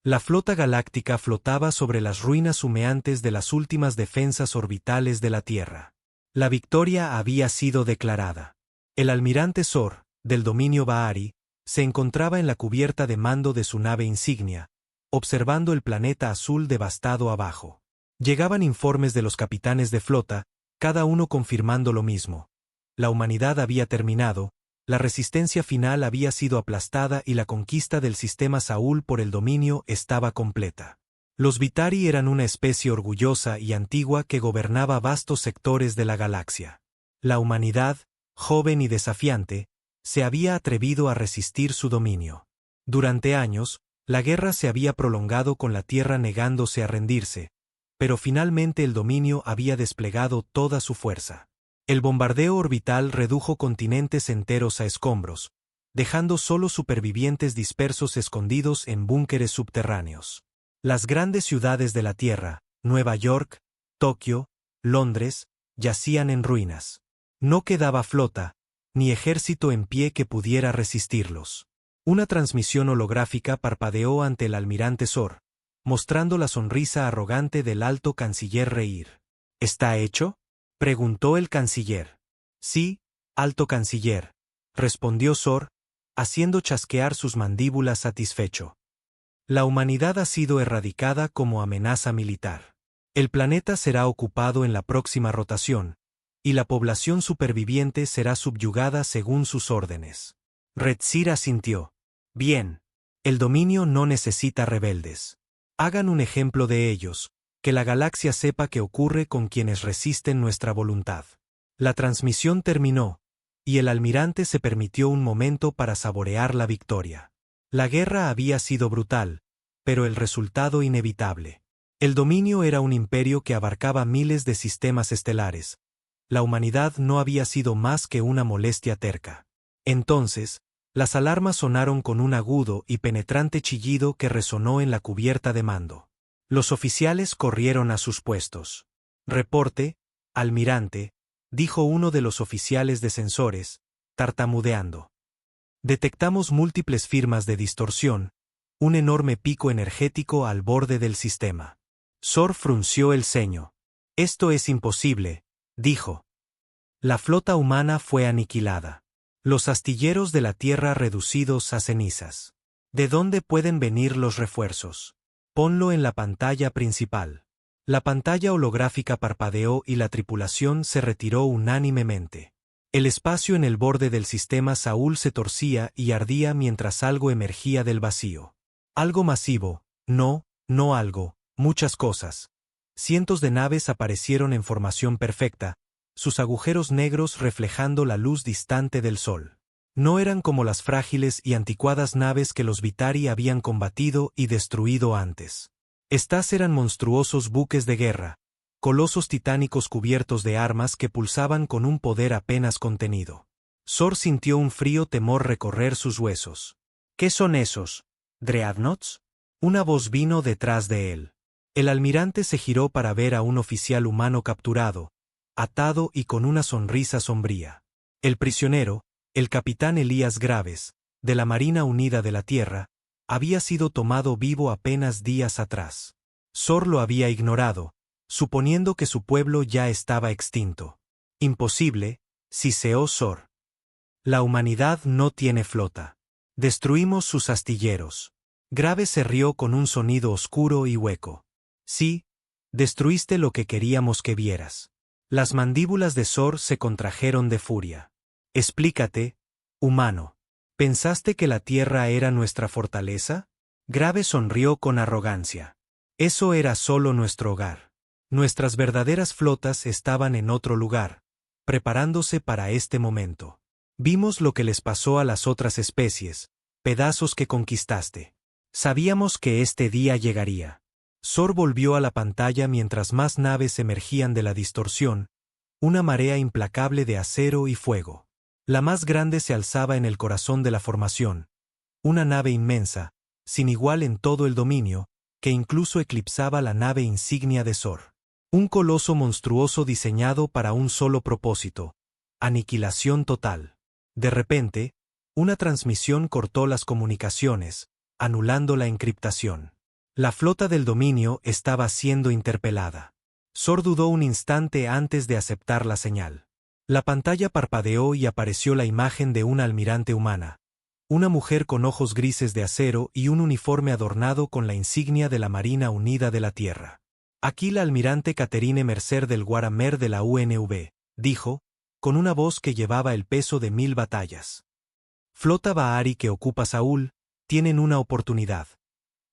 La flota galáctica flotaba sobre las ruinas humeantes de las últimas defensas orbitales de la Tierra. La victoria había sido declarada. El almirante Zor, del dominio Bahari, se encontraba en la cubierta de mando de su nave insignia, observando el planeta azul devastado abajo. Llegaban informes de los capitanes de flota, cada uno confirmando lo mismo. La humanidad había terminado, la resistencia final había sido aplastada y la conquista del sistema Saúl por el dominio estaba completa. Los Vitari eran una especie orgullosa y antigua que gobernaba vastos sectores de la galaxia. La humanidad, joven y desafiante, se había atrevido a resistir su dominio. Durante años, la guerra se había prolongado con la Tierra negándose a rendirse, pero finalmente el dominio había desplegado toda su fuerza. El bombardeo orbital redujo continentes enteros a escombros, dejando solo supervivientes dispersos escondidos en búnkeres subterráneos. Las grandes ciudades de la Tierra, Nueva York, Tokio, Londres, yacían en ruinas. No quedaba flota, ni ejército en pie que pudiera resistirlos. Una transmisión holográfica parpadeó ante el almirante Zor, mostrando la sonrisa arrogante del alto canciller Reir. ¿Está hecho?, preguntó el canciller. Sí, alto canciller, respondió Zor, haciendo chasquear sus mandíbulas satisfecho. La humanidad ha sido erradicada como amenaza militar. El planeta será ocupado en la próxima rotación, y la población superviviente será subyugada según sus órdenes. Redsir asintió. Bien. El dominio no necesita rebeldes. Hagan un ejemplo de ellos, que la galaxia sepa qué ocurre con quienes resisten nuestra voluntad. La transmisión terminó, y el almirante se permitió un momento para saborear la victoria. La guerra había sido brutal, pero el resultado inevitable. El dominio era un imperio que abarcaba miles de sistemas estelares. La humanidad no había sido más que una molestia terca. Entonces, las alarmas sonaron con un agudo y penetrante chillido que resonó en la cubierta de mando. Los oficiales corrieron a sus puestos. Reporte, almirante, dijo uno de los oficiales de sensores, tartamudeando. Detectamos múltiples firmas de distorsión, un enorme pico energético al borde del sistema. Zor frunció el ceño. Esto es imposible, dijo. La flota humana fue aniquilada. Los astilleros de la Tierra reducidos a cenizas. ¿De dónde pueden venir los refuerzos? Ponlo en la pantalla principal. La pantalla holográfica parpadeó y la tripulación se retiró unánimemente. El espacio en el borde del sistema Saúl se torcía y ardía mientras algo emergía del vacío. Algo masivo, no algo, muchas cosas. Cientos de naves aparecieron en formación perfecta, sus agujeros negros reflejando la luz distante del sol. No eran como las frágiles y anticuadas naves que los Vitari habían combatido y destruido antes. Estas eran monstruosos buques de guerra, colosos titánicos cubiertos de armas que pulsaban con un poder apenas contenido. Zor sintió un frío temor recorrer sus huesos. ¿Qué son esos? ¿Dreadnoughts? Una voz vino detrás de él. El almirante se giró para ver a un oficial humano capturado, atado y con una sonrisa sombría. El prisionero, el capitán Elías Graves, de la Marina Unida de la Tierra, había sido tomado vivo apenas días atrás. Zor lo había ignorado, suponiendo que su pueblo ya estaba extinto. Imposible, siseó Zor. La humanidad no tiene flota. Destruimos sus astilleros. Graves se rió con un sonido oscuro y hueco. Sí, destruiste lo que queríamos que vieras. Las mandíbulas de Zor se contrajeron de furia. Explícate, humano. ¿Pensaste que la Tierra era nuestra fortaleza? Graves sonrió con arrogancia. Eso era solo nuestro hogar. Nuestras verdaderas flotas estaban en otro lugar, preparándose para este momento. Vimos lo que les pasó a las otras especies, pedazos que conquistaste. Sabíamos que este día llegaría. Zor volvió a la pantalla mientras más naves emergían de la distorsión, una marea implacable de acero y fuego. La más grande se alzaba en el corazón de la formación, una nave inmensa, sin igual en todo el dominio, que incluso eclipsaba la nave insignia de Zor. Un coloso monstruoso diseñado para un solo propósito: aniquilación total. De repente, una transmisión cortó las comunicaciones, anulando la encriptación. La flota del dominio estaba siendo interpelada. Zor dudó un instante antes de aceptar la señal. La pantalla parpadeó y apareció la imagen de una almirante humana. Una mujer con ojos grises de acero y un uniforme adornado con la insignia de la Marina Unida de la Tierra. Aquí la almirante Catherine Mercer del Guaramer de la UNV, dijo, con una voz que llevaba el peso de 1000 batallas. Flota Bahari que ocupa Saúl, tienen una oportunidad.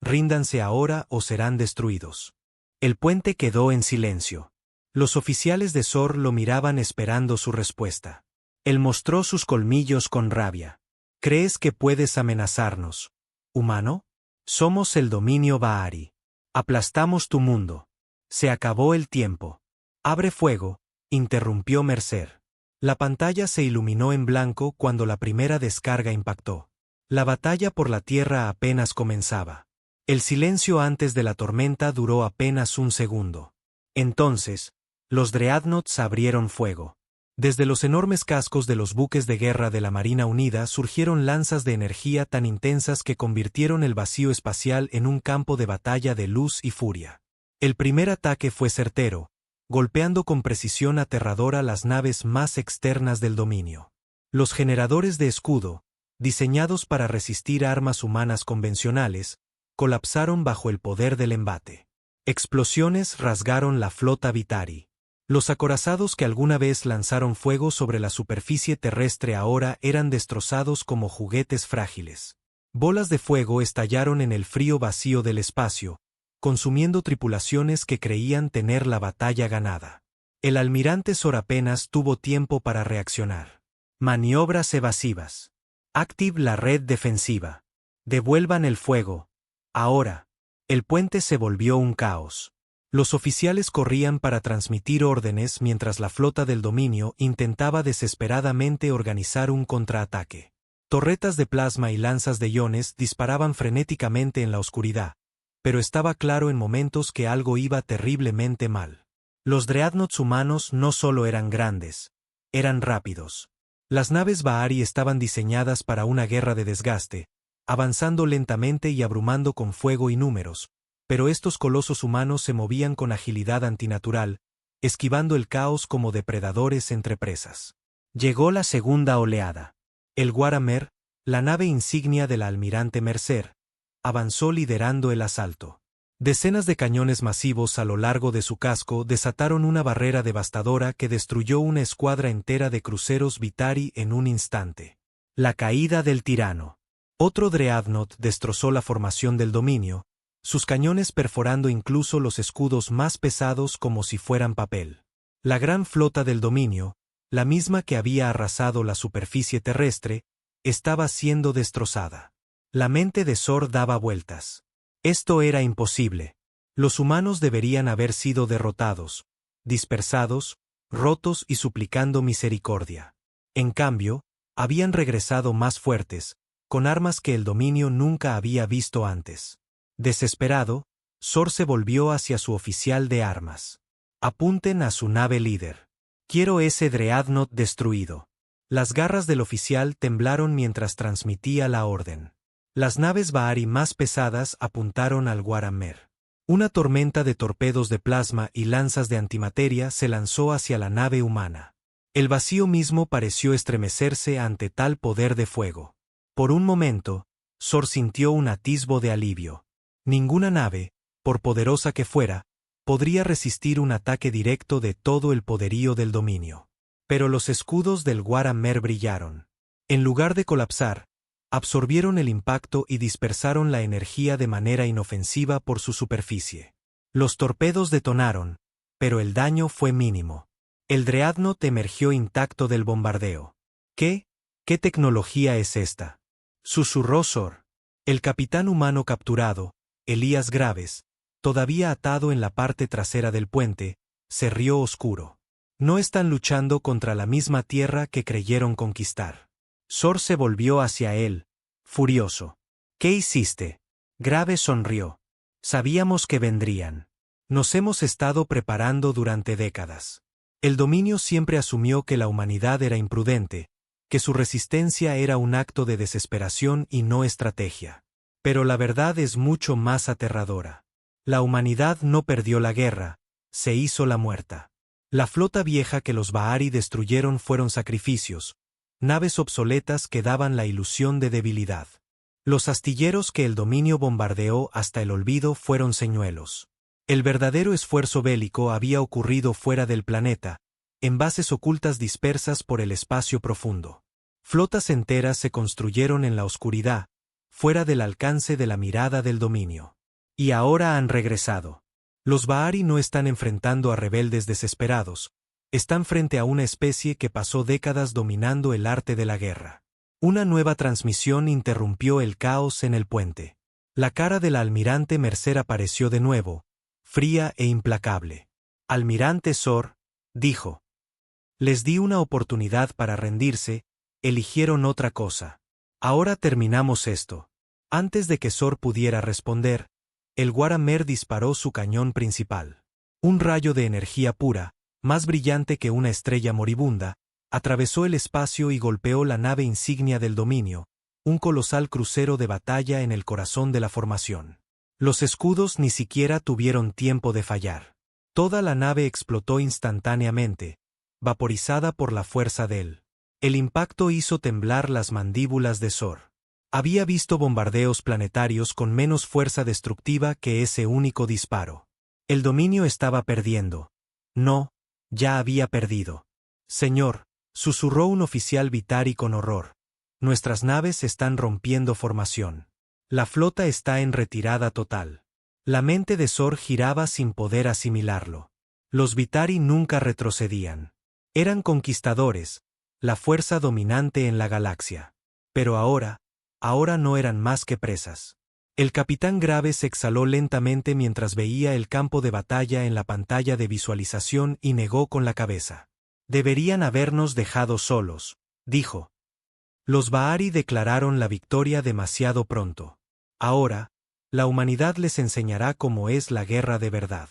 Ríndanse ahora o serán destruidos. El puente quedó en silencio. Los oficiales de Zor lo miraban esperando su respuesta. Él mostró sus colmillos con rabia. ¿Crees que puedes amenazarnos, humano? Somos el dominio Bahari. Aplastamos tu mundo. Se acabó el tiempo. Abre fuego, interrumpió Mercer. La pantalla se iluminó en blanco cuando la primera descarga impactó. La batalla por la tierra apenas comenzaba. El silencio antes de la tormenta duró apenas un segundo. Entonces, los Dreadnoughts abrieron fuego. Desde los enormes cascos de los buques de guerra de la Marina Unida surgieron lanzas de energía tan intensas que convirtieron el vacío espacial en un campo de batalla de luz y furia. El primer ataque fue certero, golpeando con precisión aterradora las naves más externas del dominio. Los generadores de escudo, diseñados para resistir armas humanas convencionales, colapsaron bajo el poder del embate. Explosiones rasgaron la flota Vitari. Los acorazados que alguna vez lanzaron fuego sobre la superficie terrestre ahora eran destrozados como juguetes frágiles. Bolas de fuego estallaron en el frío vacío del espacio, consumiendo tripulaciones que creían tener la batalla ganada. El almirante Zor apenas tuvo tiempo para reaccionar. Maniobras evasivas. Active la red defensiva. Devuelvan el fuego. Ahora. El puente se volvió un caos. Los oficiales corrían para transmitir órdenes mientras la flota del dominio intentaba desesperadamente organizar un contraataque. Torretas de plasma y lanzas de iones disparaban frenéticamente en la oscuridad, pero estaba claro en momentos que algo iba terriblemente mal. Los Dreadnoughts humanos no solo eran grandes, eran rápidos. Las naves Bahari estaban diseñadas para una guerra de desgaste, avanzando lentamente y abrumando con fuego y números, pero estos colosos humanos se movían con agilidad antinatural, esquivando el caos como depredadores entre presas. Llegó la segunda oleada. El Guaramer, la nave insignia de la almirante Mercer, avanzó liderando el asalto. Decenas de cañones masivos a lo largo de su casco desataron una barrera devastadora que destruyó una escuadra entera de cruceros Vitari en un instante. La caída del tirano. Otro Dreadnought destrozó la formación del dominio, sus cañones perforando incluso los escudos más pesados como si fueran papel. La gran flota del dominio, la misma que había arrasado la superficie terrestre, estaba siendo destrozada. La mente de Zor daba vueltas. Esto era imposible. Los humanos deberían haber sido derrotados, dispersados, rotos y suplicando misericordia. En cambio, habían regresado más fuertes, con armas que el dominio nunca había visto antes. Desesperado, Zor se volvió hacia su oficial de armas. Apunten a su nave líder. Quiero ese Dreadnought destruido. Las garras del oficial temblaron mientras transmitía la orden. Las naves Bahari más pesadas apuntaron al Guaramer. Una tormenta de torpedos de plasma y lanzas de antimateria se lanzó hacia la nave humana. El vacío mismo pareció estremecerse ante tal poder de fuego. Por un momento, Zor sintió un atisbo de alivio. Ninguna nave, por poderosa que fuera, podría resistir un ataque directo de todo el poderío del dominio. Pero los escudos del Guaramer brillaron. En lugar de colapsar, absorbieron el impacto y dispersaron la energía de manera inofensiva por su superficie. Los torpedos detonaron, pero el daño fue mínimo. El Dreadnought emergió intacto del bombardeo. ¿Qué? ¿Qué tecnología es esta?, susurró Zor. El capitán humano capturado, Elías Graves, todavía atado en la parte trasera del puente, se rió oscuro. No están luchando contra la misma tierra que creyeron conquistar. Zor se volvió hacia él, furioso. ¿Qué hiciste? Graves sonrió. Sabíamos que vendrían. Nos hemos estado preparando durante décadas. El dominio siempre asumió que la humanidad era imprudente, que su resistencia era un acto de desesperación y no estrategia. Pero la verdad es mucho más aterradora. La humanidad no perdió la guerra, se hizo la muerta. La flota vieja que los Bahari destruyeron fueron sacrificios, naves obsoletas que daban la ilusión de debilidad. Los astilleros que el dominio bombardeó hasta el olvido fueron señuelos. El verdadero esfuerzo bélico había ocurrido fuera del planeta, en bases ocultas dispersas por el espacio profundo. Flotas enteras se construyeron en la oscuridad, fuera del alcance de la mirada del dominio. Y ahora han regresado. Los Bahari no están enfrentando a rebeldes desesperados, están frente a una especie que pasó décadas dominando el arte de la guerra. Una nueva transmisión interrumpió el caos en el puente. La cara del almirante Mercer apareció de nuevo, fría e implacable. Almirante Sor, dijo. Les di una oportunidad para rendirse, eligieron otra cosa. Ahora terminamos esto. Antes de que Sor pudiera responder, el Guaramer disparó su cañón principal. Un rayo de energía pura, más brillante que una estrella moribunda, atravesó el espacio y golpeó la nave insignia del dominio, un colosal crucero de batalla en el corazón de la formación. Los escudos ni siquiera tuvieron tiempo de fallar. Toda la nave explotó instantáneamente, vaporizada por la fuerza de él. El impacto hizo temblar las mandíbulas de Sor. Había visto bombardeos planetarios con menos fuerza destructiva que ese único disparo. El dominio estaba perdiendo. No, ya había perdido. Señor, susurró un oficial Vitari con horror. Nuestras naves están rompiendo formación. La flota está en retirada total. La mente de Sor giraba sin poder asimilarlo. Los Vitari nunca retrocedían. Eran conquistadores, la fuerza dominante en la galaxia. Pero ahora no eran más que presas. El capitán Graves exhaló lentamente mientras veía el campo de batalla en la pantalla de visualización y negó con la cabeza. Deberían habernos dejado solos, dijo. Los Bahari declararon la victoria demasiado pronto. Ahora, la humanidad les enseñará cómo es la guerra de verdad.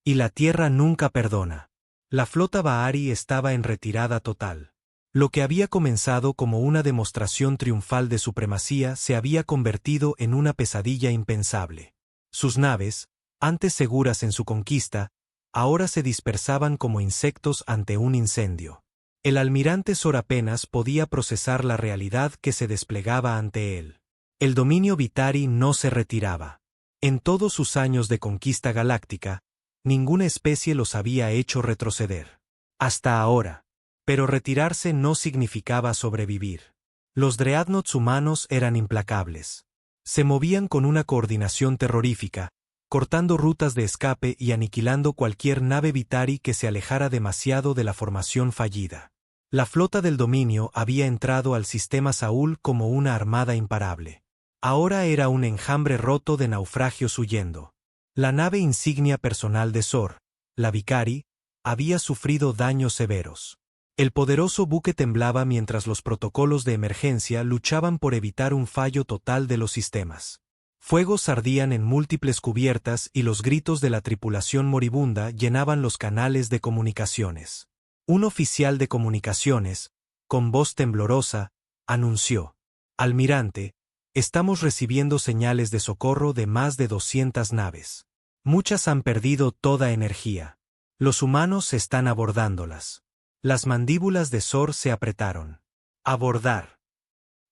Y la Tierra nunca perdona. La flota Bahari estaba en retirada total. Lo que había comenzado como una demostración triunfal de supremacía se había convertido en una pesadilla impensable. Sus naves, antes seguras en su conquista, ahora se dispersaban como insectos ante un incendio. El almirante Sor apenas podía procesar la realidad que se desplegaba ante él. El dominio Vitari no se retiraba. En todos sus años de conquista galáctica, ninguna especie los había hecho retroceder. Hasta ahora. Pero retirarse no significaba sobrevivir. Los dreadnoughts humanos eran implacables. Se movían con una coordinación terrorífica, cortando rutas de escape y aniquilando cualquier nave Vitari que se alejara demasiado de la formación fallida. La flota del dominio había entrado al sistema Saúl como una armada imparable. Ahora era un enjambre roto de naufragios huyendo. La nave insignia personal de Sor, la Vicari, había sufrido daños severos. El poderoso buque temblaba mientras los protocolos de emergencia luchaban por evitar un fallo total de los sistemas. Fuegos ardían en múltiples cubiertas y los gritos de la tripulación moribunda llenaban los canales de comunicaciones. Un oficial de comunicaciones, con voz temblorosa, anunció: Almirante, estamos recibiendo señales de socorro de más de 200 naves. Muchas han perdido toda energía. Los humanos están abordándolas. Las mandíbulas de Sor se apretaron. Abordar.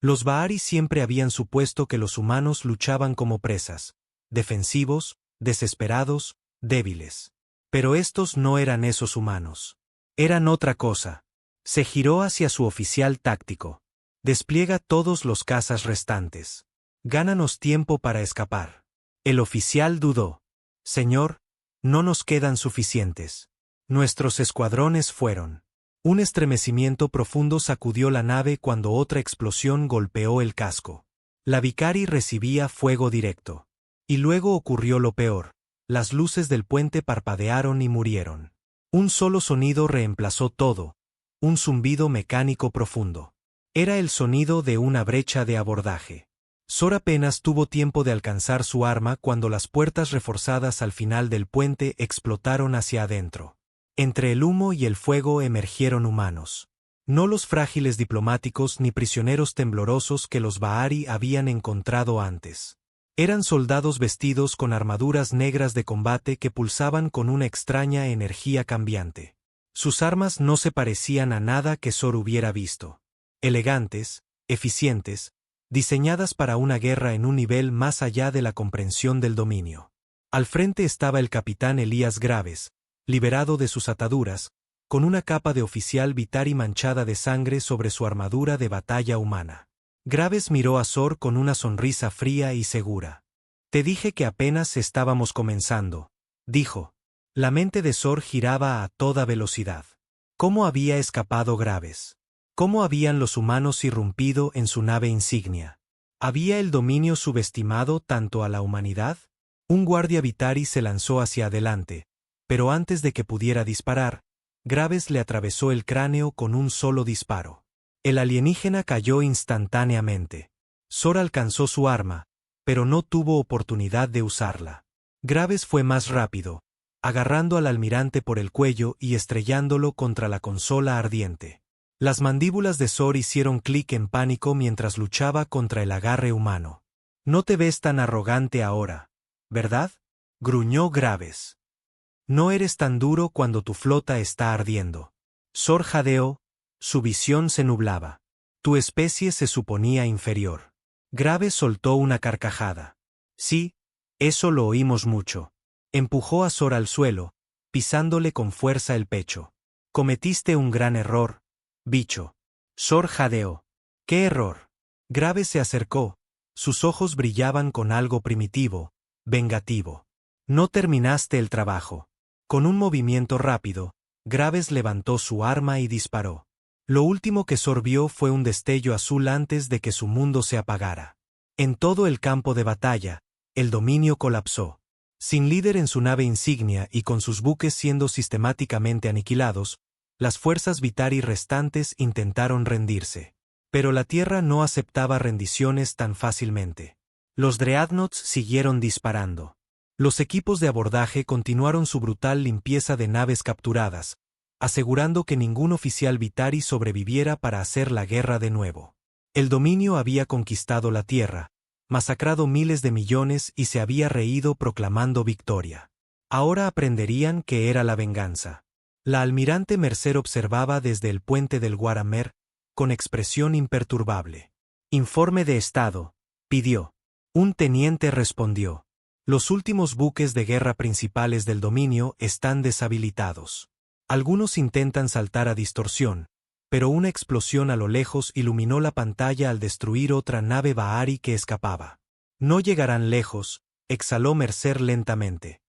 Los Bahari siempre habían supuesto que los humanos luchaban como presas, defensivos, desesperados, débiles. Pero estos no eran esos humanos. Eran otra cosa. Se giró hacia su oficial táctico. Despliega todos los cazas restantes. Gánanos tiempo para escapar. El oficial dudó. Señor, no nos quedan suficientes. Nuestros escuadrones fueron. Un estremecimiento profundo sacudió la nave cuando otra explosión golpeó el casco. La Vicari recibía fuego directo. Y luego ocurrió lo peor. Las luces del puente parpadearon y murieron. Un solo sonido reemplazó todo. Un zumbido mecánico profundo. Era el sonido de una brecha de abordaje. Sor apenas tuvo tiempo de alcanzar su arma cuando las puertas reforzadas al final del puente explotaron hacia adentro. Entre el humo y el fuego emergieron humanos. No los frágiles diplomáticos ni prisioneros temblorosos que los Bahari habían encontrado antes. Eran soldados vestidos con armaduras negras de combate que pulsaban con una extraña energía cambiante. Sus armas no se parecían a nada que Zor hubiera visto. Elegantes, eficientes, diseñadas para una guerra en un nivel más allá de la comprensión del dominio. Al frente estaba el capitán Elías Graves, liberado de sus ataduras, con una capa de oficial Vitari manchada de sangre sobre su armadura de batalla humana. Graves miró a Zor con una sonrisa fría y segura. «Te dije que apenas estábamos comenzando», dijo. La mente de Zor giraba a toda velocidad. ¿Cómo había escapado Graves? ¿Cómo habían los humanos irrumpido en su nave insignia? ¿Había el dominio subestimado tanto a la humanidad? Un guardia Vitari se lanzó hacia adelante, pero antes de que pudiera disparar, Graves le atravesó el cráneo con un solo disparo. El alienígena cayó instantáneamente. Zor alcanzó su arma, pero no tuvo oportunidad de usarla. Graves fue más rápido, agarrando al almirante por el cuello y estrellándolo contra la consola ardiente. Las mandíbulas de Zor hicieron clic en pánico mientras luchaba contra el agarre humano. «No te ves tan arrogante ahora, ¿verdad?», gruñó Graves. «No eres tan duro cuando tu flota está ardiendo». Zor jadeó, su visión se nublaba. «Tu especie se suponía inferior». Graves soltó una carcajada. «Sí, eso lo oímos mucho». Empujó a Zor al suelo, pisándole con fuerza el pecho. «Cometiste un gran error, bicho». Zor jadeó. «¿Qué error?». Graves se acercó, sus ojos brillaban con algo primitivo, vengativo. «No terminaste el trabajo». Con un movimiento rápido, Graves levantó su arma y disparó. Lo último que Zor vio fue un destello azul antes de que su mundo se apagara. En todo el campo de batalla, el dominio colapsó. Sin líder en su nave insignia y con sus buques siendo sistemáticamente aniquilados, las fuerzas Vitari restantes intentaron rendirse. Pero la Tierra no aceptaba rendiciones tan fácilmente. Los Dreadnoughts siguieron disparando. Los equipos de abordaje continuaron su brutal limpieza de naves capturadas, asegurando que ningún oficial Vitari sobreviviera para hacer la guerra de nuevo. El dominio había conquistado la Tierra, masacrado miles de millones y se había reído proclamando victoria. Ahora aprenderían qué era la venganza. La almirante Mercer observaba desde el puente del Guaramer, con expresión imperturbable. «Informe de estado», pidió. Un teniente respondió. «Los últimos buques de guerra principales del dominio están deshabilitados. Algunos intentan saltar a distorsión, pero una explosión a lo lejos iluminó la pantalla al destruir otra nave Bahari que escapaba. No llegarán lejos», exhaló Mercer lentamente.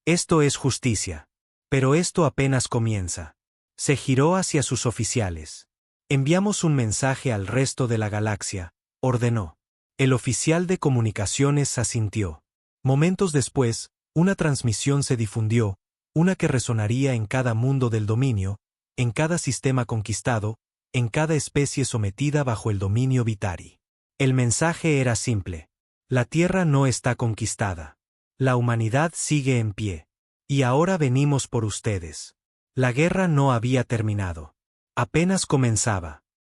«Esto es justicia. Pero esto apenas comienza». Se giró hacia sus oficiales. «Enviamos un mensaje al resto de la galaxia», ordenó. El oficial de comunicaciones asintió. Momentos después, una transmisión se difundió, una que resonaría en cada mundo del dominio, en cada sistema conquistado, en cada especie sometida bajo el dominio Vitari. El mensaje era simple. La Tierra no está conquistada. La humanidad sigue en pie. Y ahora venimos por ustedes. La guerra no había terminado. Apenas comenzaba.